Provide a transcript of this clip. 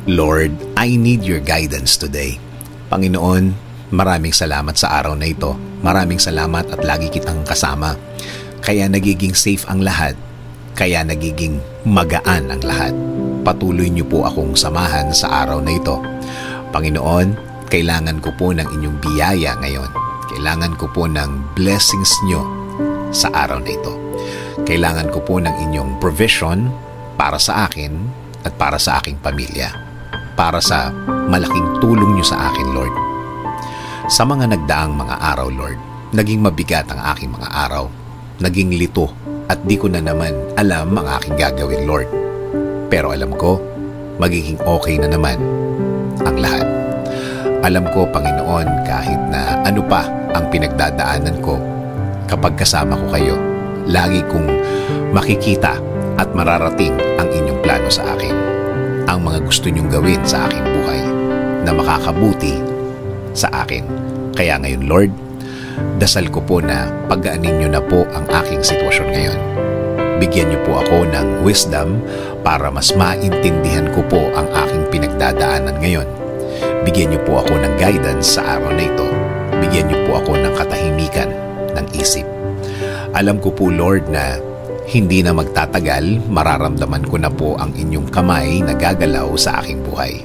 Lord, I need your guidance today. Panginoon, maraming salamat sa araw na ito. Maraming salamat at lagi kitang kasama. Kaya nagiging safe ang lahat. Kaya nagiging magaan ang lahat. Patuloy niyo po akong samahan sa araw na ito. Panginoon, kailangan ko po ng inyong biyaya ngayon. Kailangan ko po ng blessings niyo sa araw na ito. Kailangan ko po ng inyong provision para sa akin at para sa aking pamilya. Para sa malaking tulong niyo sa akin, Lord. Sa mga nagdaang mga araw, Lord, naging mabigat ang aking mga araw. Naging lito at di ko na naman alam ang aking gagawin, Lord. Pero alam ko, magiging okay na naman ang lahat. Alam ko, Panginoon, kahit na ano pa ang pinagdadaanan ko, kapag kasama ko kayo, lagi kong makikita at mararating ang inyong plano sa akin. Ang mga gusto niyong gawin sa aking buhay na makakabuti sa akin. Kaya ngayon, Lord, dasal ko po na pagaanin niyo na po ang aking sitwasyon ngayon. Bigyan niyo po ako ng wisdom para mas maintindihan ko po ang aking pinagdadaanan ngayon. Bigyan niyo po ako ng guidance sa araw na ito. Bigyan niyo po ako ng katahimikan ng isip. Alam ko po, Lord, na hindi na magtatagal, mararamdaman ko na po ang inyong kamay na gagalaw sa aking buhay.